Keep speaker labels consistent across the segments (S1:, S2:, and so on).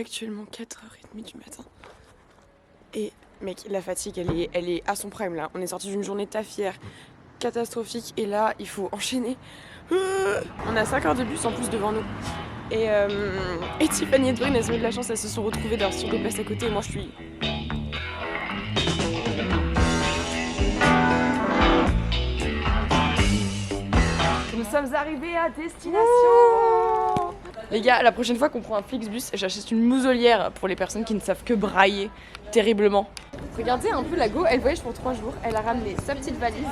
S1: actuellement 4h30 du matin. Et mec, la fatigue, elle est à son prime là. On est sorti d'une journée de taf hier, catastrophique. Et là, il faut enchaîner. On a 5 heures de bus en plus devant nous. Et Tiffany et Dorine, elles ont eu de la chance, elles se sont retrouvées dans leur studio de place à côté. Et moi, je suis... Nous sommes arrivés à destination. Les gars, la prochaine fois qu'on prend un Flixbus, j'achète une muselière pour les personnes qui ne savent que brailler terriblement. Regardez un peu la go, elle voyage pour 3 jours, elle a ramené sa petite valise,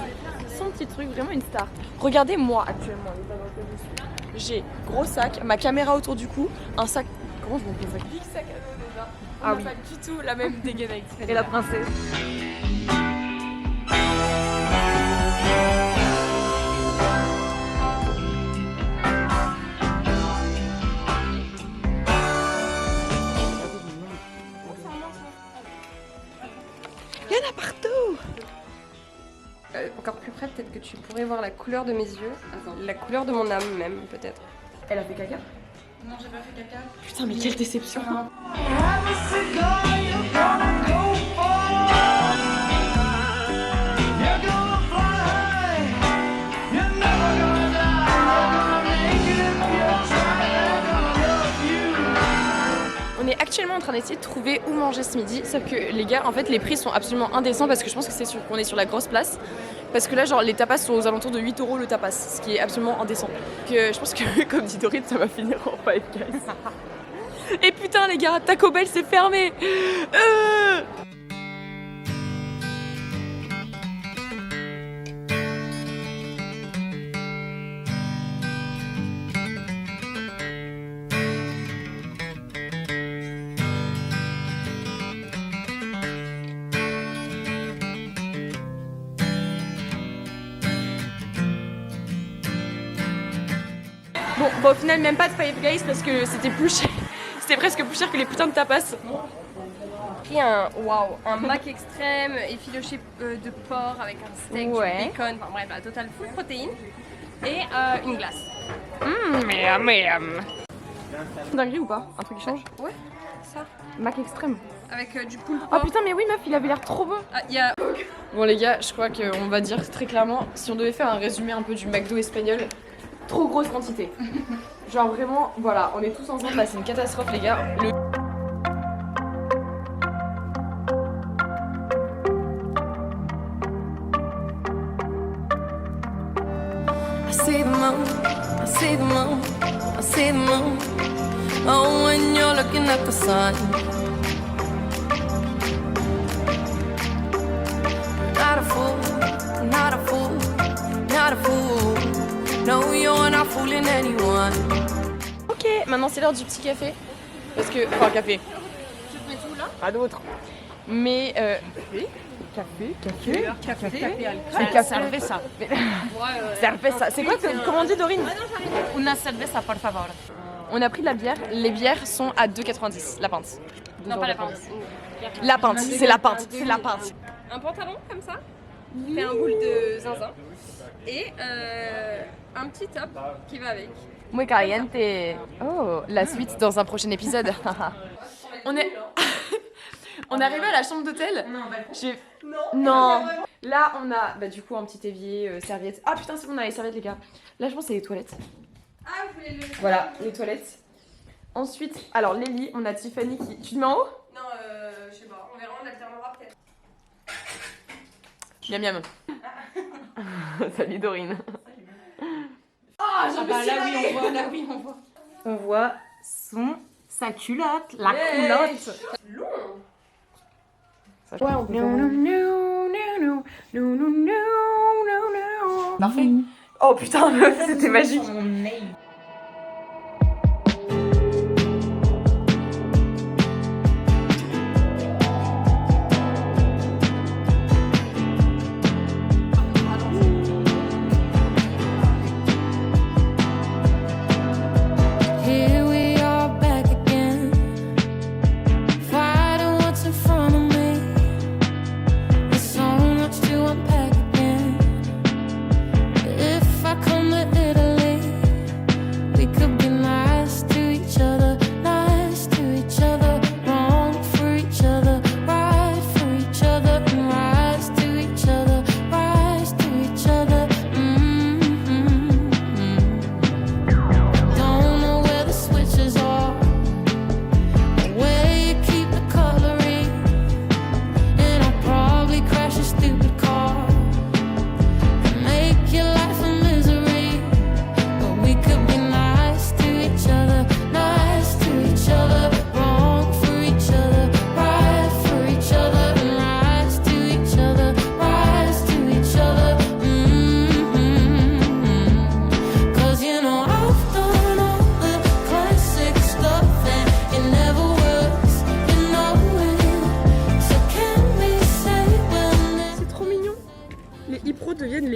S1: son petit truc, vraiment une star. Regardez moi actuellement, l'état dans lequel je suis. J'ai gros sac, ma caméra autour du cou, un sac... Comment je montre le sac? Big sac à dos déjà. On n'a pas du tout la même dégaine avec Tiffany.
S2: Et la princesse.
S1: Il y en a partout.
S2: Encore plus près, peut-être que tu pourrais voir la couleur de mes yeux. Attends, la couleur de mon âme même, peut-être.
S1: Elle a fait caca?
S3: Non, j'ai pas fait caca.
S1: Putain, mais quelle déception. On est actuellement en train d'essayer de trouver où manger ce midi, sauf que les gars, en fait, les prix sont absolument indécents parce que je pense que c'est qu'on est sur la grosse place. Parce que là, genre, les tapas sont aux alentours de 8 € le tapas, ce qui est absolument indécent. Que je pense que, comme dit Dorine, ça va finir en Five Guys. Et putain, les gars, Taco Bell, c'est fermé. Bon, au final, même pas de Five Guys parce que c'était plus cher. C'était presque plus cher que les putains de tapas.
S2: Pris un Mac extrême effiloché de porc avec un steak, du bacon, enfin bref, la totale full protéine. Et une glace.
S1: Dinguerie ou pas? Un truc qui change?
S2: Ouais, ça.
S1: Mac extrême.
S2: Avec du poulpe.
S1: Oh putain, mais oui, meuf, il avait l'air trop bon.
S2: Ah, y a...
S1: Bon, les gars, je crois qu'on va dire très clairement, si on devait faire un résumé un peu du McDo espagnol, trop grosse quantité. Genre vraiment, voilà, on est tous ensemble, là, c'est une catastrophe, les gars.
S4: I see the moon, I see the moon, I see the moon. Oh, when you're looking at the sun. Not a fool, not a fool, not a fool. No, you're not fooling anyone.
S1: Ok, maintenant c'est l'heure du petit café. Parce que, enfin, café.
S2: Tu te mets tout là?
S1: Pas d'autre. Mais, café.
S3: C'est cerveza.
S1: Cerveza. C'est quoi, comment on dit, Dorine?
S3: Una cerveza, por favor.
S1: On a pris de la bière. Les bières sont à 2,90 la pinte.
S2: Non, pas la pinte.
S1: La pinte, c'est la pinte, c'est la pinte.
S2: Un pantalon comme ça, fait un boule de zinzin. Et un petit top qui va avec.
S1: Muy caliente. Oh, la suite dans un prochain épisode. On est... On est arrivé à la chambre d'hôtel. Non. Là, on a du coup un petit évier, serviette. Ah putain, c'est bon, on a les serviettes, les gars. Là, je pense que c'est les toilettes.
S2: Ah, vous voulez le...
S1: Voilà, les toilettes. Ensuite, alors les lits, on a Tiffany qui... Tu te mets en haut?
S2: Non, je sais pas, on verra, on alternera peut-être.
S1: Miam miam. Salut Dorine.
S3: Ah, là oui, on voit.
S1: On voit
S3: Sa culotte, la culotte.
S1: Ouais, on peut
S3: Parfait.
S1: Oh putain, meuf, c'était magique.
S4: Here we are back again, fighting what's in front of me. There's so much to unpack again. If I come to Italy,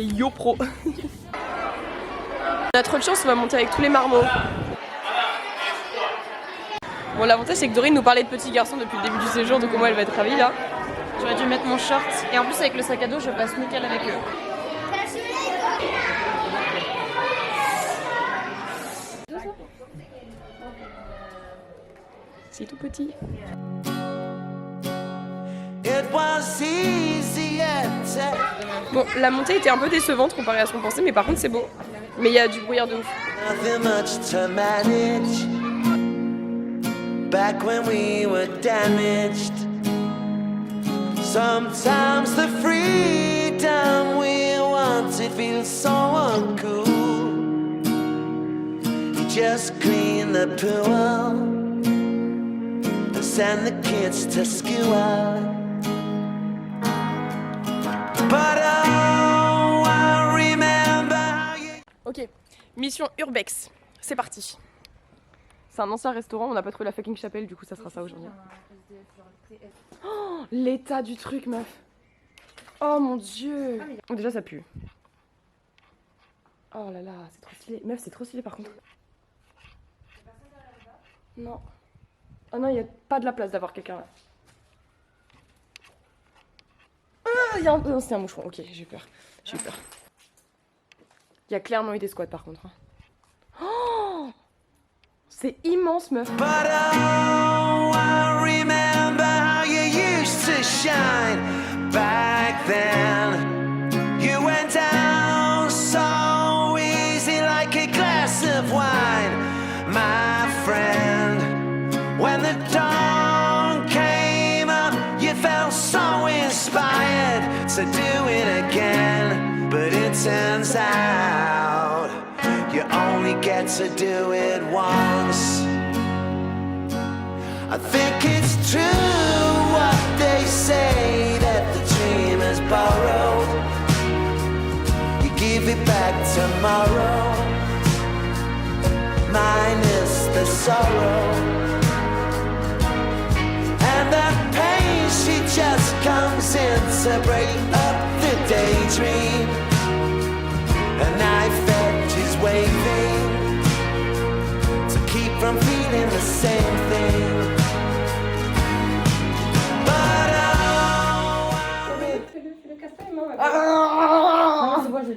S1: Les yo pro. On a trop de chance, on va monter avec tous les marmots. Bon, l'avantage c'est que Dorine nous parlait de petits garçons depuis le début du séjour, donc au moins elle va être ravie là.
S3: J'aurais dû mettre mon short. Et en plus, avec le sac à dos, je passe nickel avec eux.
S1: C'est tout petit. Bon, la montée était un peu décevante comparée à ce qu'on pensait, mais par contre c'est beau. Mais il y a du brouillard de ouf. Back when we were damaged. Sometimes the freedom we wanted feels so uncool. You just clean the pool and send the kids to school. But oh, I remember how you... Ok, mission Urbex, c'est parti. C'est un ancien restaurant, on n'a pas trouvé la fucking chapelle, du coup ça sera ça aujourd'hui. Oh, l'état du truc, meuf. Oh mon dieu. Oh, déjà ça pue. Oh là là, c'est trop stylé. Meuf, c'est trop stylé par contre. Non. Oh non, il n'y a pas de la place d'avoir quelqu'un là. Ah, non, c'est un moucheron. Ok, j'ai eu peur. J'ai eu peur. Il y a clairement eu des squats par contre. Oh, c'est immense, meuf. But oh, I remember how you used to shine back then. You went down so easy like a glass of wine, my friend. When the dawn came up, you felt so inspired to do it again. But it turns out you only get to do it once. I think it's true what they say, that the dream is borrowed. You give it back tomorrow, minus the sorrow. And that pain, she just comes in to break up the daydream. A knife edge is waving to keep from feeling the same thing. But oh,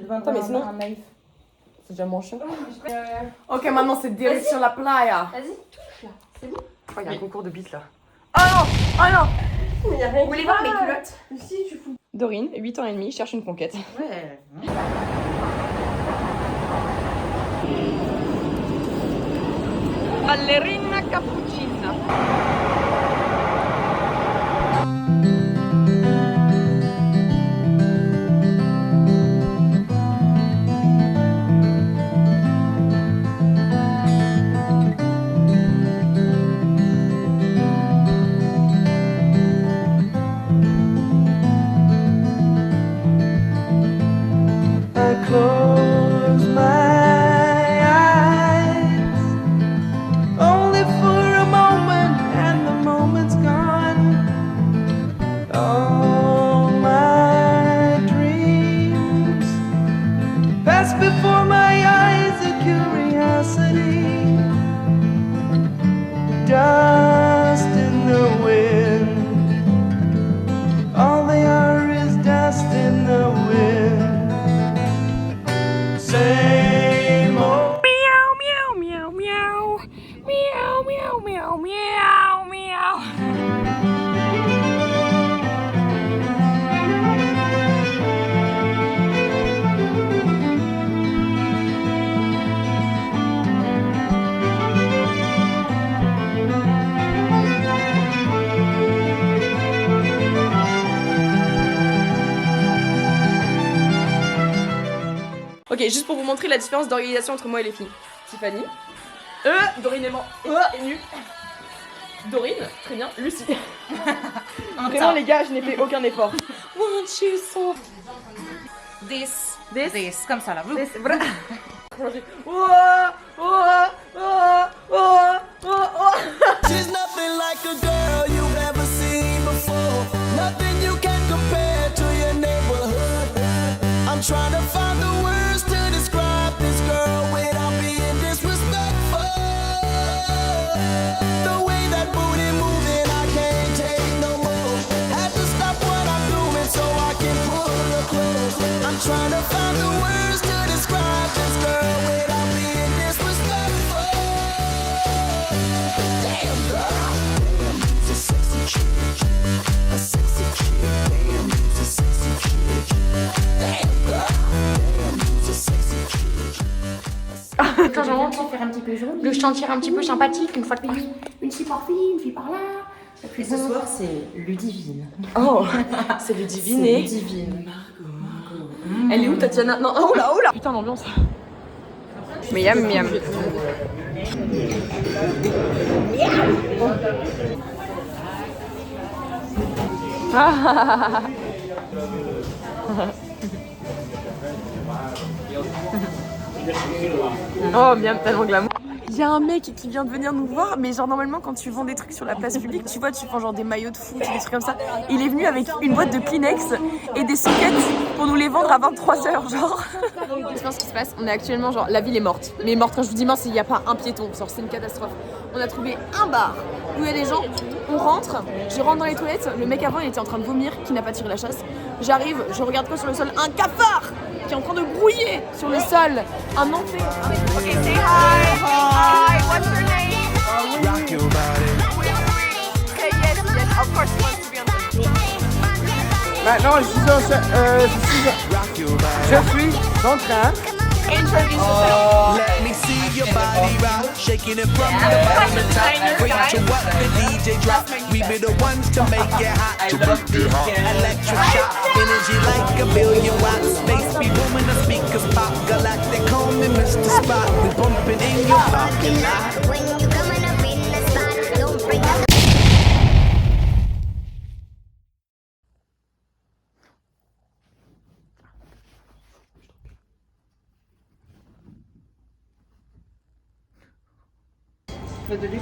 S1: attends, mais sinon... C'est déjà moins chiant. Ok, maintenant c'est direction la playa.
S2: Vas-y, touche là, c'est bon.
S1: Oh, il y a un concours de bites là. Oh non! Oh non!
S2: Il y a rien. Vous voulez voir mes culottes? Si, tu fous.
S1: Dorine, 8 ans et demi, cherche une conquête.
S3: Ouais.
S1: Ballerina cappuccina. Close my eyes, only for a moment, and the moment's gone. All my dreams pass before my eyes, a curiosity, dust in the wind. All they are is dust in the wind. Same old meow meow meow meow meow meow meow meow meow. Ok, juste pour vous montrer la différence d'organisation entre moi et les filles. Tiffany. Dorine et moi. Et nu. Dorine, très bien. Lucie. Vraiment les gars, je n'ai fait aucun effort. One, two, three.
S3: This, comme ça là.
S4: She's nothing like a girl you've ever seen before. Nothing you can compare to your neighborhood. I'm trying to find
S5: trying to find the words to describe this girl without being disrespectful. Damn girl, damn, you's a sexy chick, a sexy chick. Damn, you's a sexy chick. Damn girl, damn, you's a sexy chick.
S6: De temps en temps, faire un petit peu jaune, le sentir un petit peu sympathique une fois de plus. Une fille par fille, une fille par là.
S7: Et ce soir, c'est Ludivine.
S1: Oh, c'est Ludivine.
S7: C'est Ludivine.
S1: Elle est où Tatiana? Non, oh là, oh là. Putain, l'ambiance. Miam, miam. Oh, bien, tellement glamour. Il y a un mec qui vient de venir nous voir, mais genre normalement quand tu vends des trucs sur la place publique, tu vois, tu vends genre des maillots de foot, des trucs comme ça. Il est venu avec une boîte de Kleenex et des sockets pour nous les vendre à 23h, genre. Tu vois ce qui se passe? On est actuellement genre, la ville est morte. Mais morte, quand je vous dis morte, c'est qu'il n'y a pas un piéton, genre c'est une catastrophe. On a trouvé un bar où il y a des gens, on rentre, je rentre dans les toilettes, le mec avant il était en train de vomir, qui n'a pas tiré la chasse. J'arrive, je regarde quoi sur le sol? Un cafard qui est en train de grouiller sur le sol. Un enfer. Ok, say hi. Hi, what's your name?
S5: Rock your body.
S1: Okay, yes, of course he wants to be on the...
S8: Maintenant, je suis en train.
S5: Let me see your body rock, shaking it from the bottom to top. Wait to what the DJ drop. We be the ones to make it hot. Electric shock, energy like a billion watts. Space be booming, the speakers pop. Galactic, call me Mr. Spot. We bumping in your parking lot.
S6: When you coming up in the spot, don't bring up.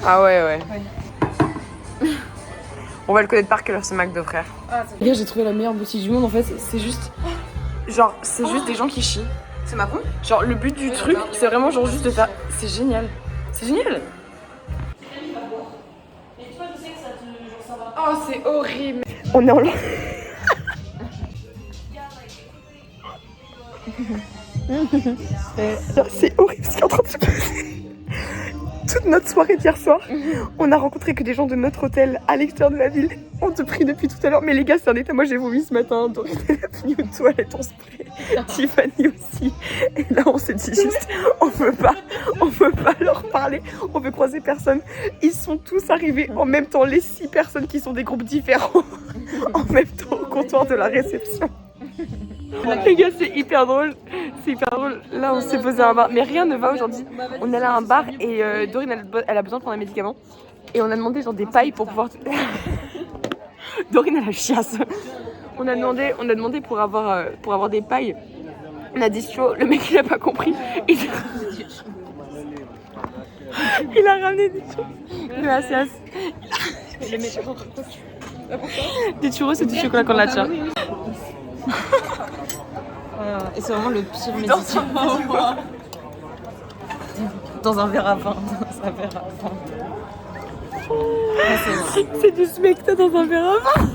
S1: Ah ouais. On va le connaître par cœur, ce McDo, frère. Regarde, j'ai trouvé la meilleure boutique du monde en fait. C'est juste. Genre, c'est juste des gens qui chient. C'est ma peau? Genre, le but du truc, c'est vraiment genre juste de faire. C'est génial. C'est génial. Oh, c'est horrible. On est en c'est horrible ce qui est en train de se passer. Toute notre soirée d'hier soir, on a rencontré que des gens de notre hôtel à l'extérieur de la ville. On te prie depuis tout à l'heure, mais les gars, c'est un état. Moi, j'ai vomi ce matin. Dorine, elle a fini aux toilettes, on se prie. Tiffany aussi. Et là, on s'est dit juste, on veut pas leur parler. On veut croiser personne. Ils sont tous arrivés en même temps, les 6 personnes qui sont des groupes différents, en même temps au comptoir de la réception. Les gars, c'est hyper drôle. Là, on s'est posé à un bar, mais rien ne va aujourd'hui. On est allé à un bar et Dorine, elle a besoin de prendre un médicament. Et on a demandé genre des pailles pour pouvoir. Dorine, elle a chiasse. On a demandé pour avoir des pailles. On a dit chaud. Le mec, il a pas compris. Il a ramené des churros. De la siasse. Des churros, c'est du chocolat qu'on a déjà.
S7: Et c'est vraiment le pire médicament. Dans un verre à vin.
S1: C'est du smecta dans un verre à vin.